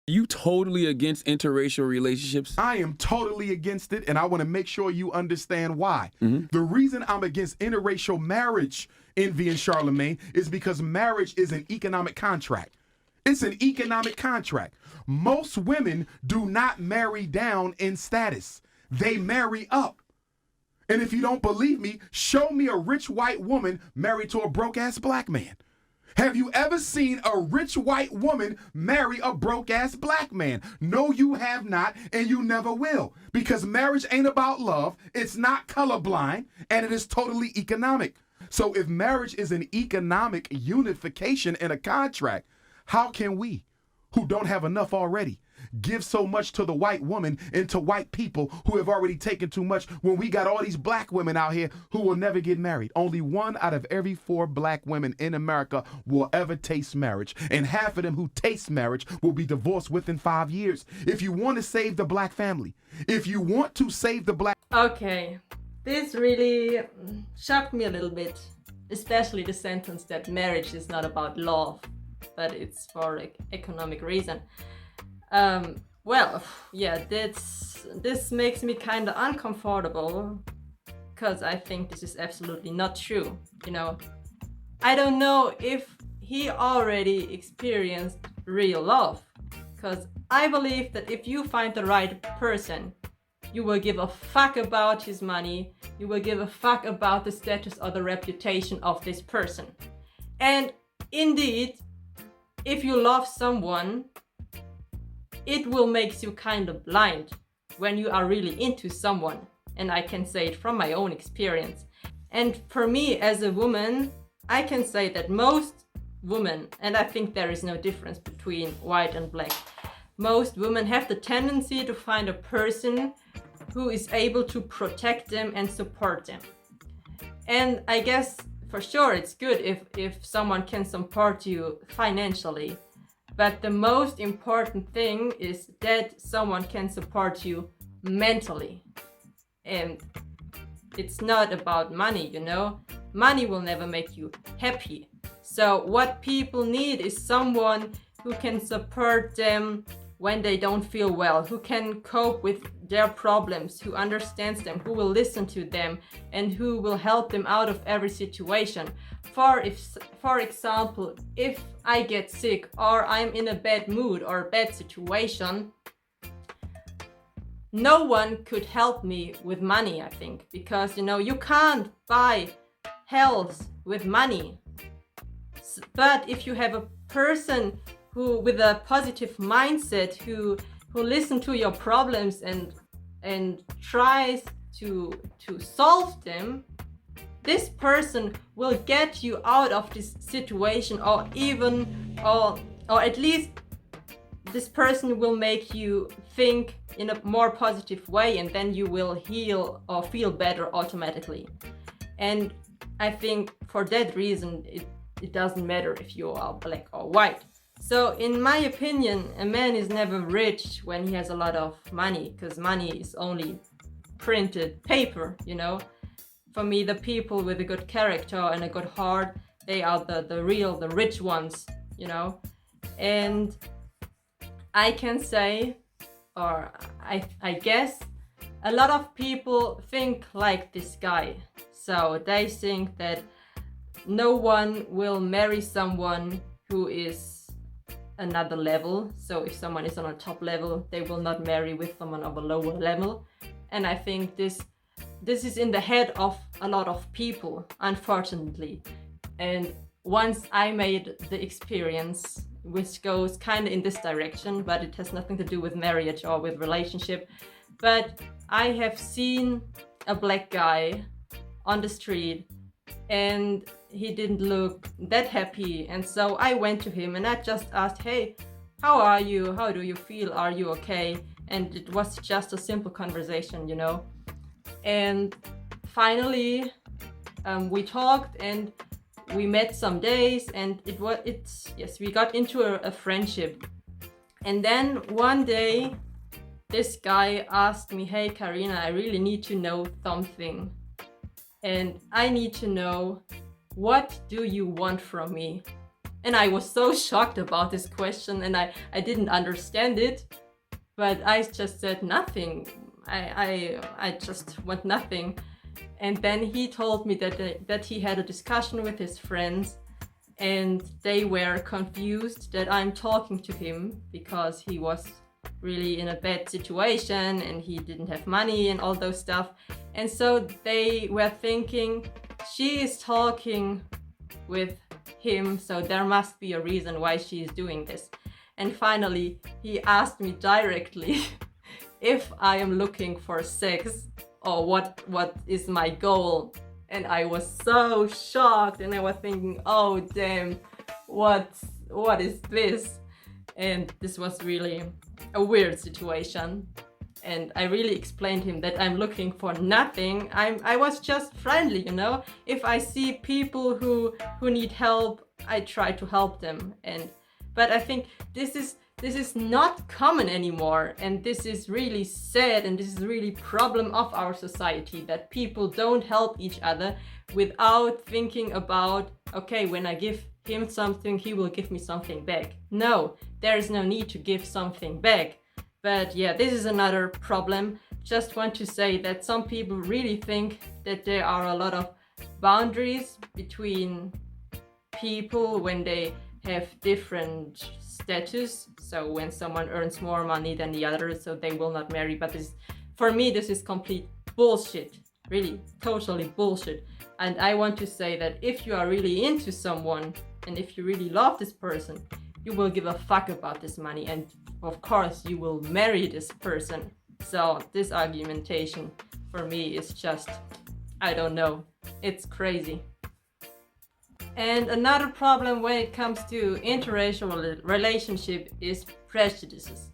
You totally against interracial relationships? I am totally against it, and I want to make sure you understand why. The reason I'm against interracial marriage, Envy and Charlemagne, is because marriage is an economic contract. It's an economic contract. Most women do not marry down in status. They marry up. And if you don't believe me, show me a rich white woman married to a broke-ass black man. Have you ever seen a rich white woman marry a broke-ass black man? No, you have not, and you never will. Because marriage ain't about love, it's not colorblind, and it is totally economic. So if marriage is an economic unification in a contract, how can we, who don't have enough already, give so much to the white woman and to white people who have already taken too much when we got all these black women out here who will never get married? Only 1 out of every 4 black women in America will ever taste marriage, and half of them who taste marriage will be divorced within 5 years. If you want to save the black family, if you want to save the black... Okay, this really shocked me a little bit, especially the sentence that marriage is not about love, but it's for economic reason. Well, yeah, this makes me kind of uncomfortable, because I think this is absolutely not true. You know, I don't know if he already experienced real love, because I believe that if you find the right person, you will give a fuck about his money, you will give a fuck about the status or the reputation of this person. And indeed, if you love someone, it will make you kind of blind when you are really into someone. And I can say it from my own experience. And for me as a woman, I can say that most women, and I think there is no difference between white and black, most women have the tendency to find a person who is able to protect them and support them. And I guess for sure it's good if someone can support you financially. But the most important thing is that someone can support you mentally. And it's not about money, you know? Money will never make you happy. So what people need is someone who can support them when they don't feel well, who can cope with their problems, who understands them, who will listen to them, and who will help them out of every situation. For example, if I get sick or I'm in a bad mood or a bad situation, no one could help me with money, I think, because, you know, you can't buy health with money. But if you have a person who, with a positive mindset, who listens to your problems and tries to solve them, this person will get you out of this situation, or at least this person will make you think in a more positive way, and then you will heal or feel better automatically. And I think for that reason it doesn't matter if you are black or white. So in my opinion, a man is never rich when he has a lot of money, because money is only printed paper, you know. For me, the people with a good character and a good heart, they are the rich ones, you know. And I can say, or I guess, a lot of people think like this guy. So they think that no one will marry someone who is another level. So if someone is on a top level, they will not marry with someone of a lower level. And I think this is in the head of a lot of people, unfortunately. And once I made the experience, which goes kind of in this direction, but it has nothing to do with marriage or with relationship, but I have seen a black guy on the street and he didn't look that happy, and so I went to him and I just asked, hey, how are you? How do you feel? Are you okay? And it was just a simple conversation, you know. And finally we talked and we met some days, and we got into a friendship. And then one day this guy asked me, hey Carina, I really need to know something, and I need to know, what do you want from me? And I was so shocked about this question, and I didn't understand it, but I just said nothing. I just want nothing. And then he told me that he had a discussion with his friends, and they were confused that I'm talking to him because he was really in a bad situation and he didn't have money and all those stuff. And so they were thinking, she is talking with him, so there must be a reason why she is doing this. And finally, he asked me directly if I am looking for sex or what is my goal. And I was so shocked, and I was thinking, oh damn, what is this? And this was really a weird situation. And I really explained him that I'm looking for nothing. I was just friendly, you know. If I see people who need help, I try to help them. But I think this is not common anymore, and this is really sad, and this is really problem of our society, that people don't help each other without thinking about, okay, when I give him something, he will give me something back. No, there is no need to give something back. But yeah, this is another problem. Just want to say that some people really think that there are a lot of boundaries between people when they have different status. So when someone earns more money than the other, so they will not marry. But for me, this is complete bullshit. Really, totally bullshit. And I want to say that if you are really into someone, and if you really love this person, you will give a fuck about this money, and of course you will marry this person. So this argumentation for me is just, I don't know, it's crazy. And another problem when it comes to interracial relationship is prejudices.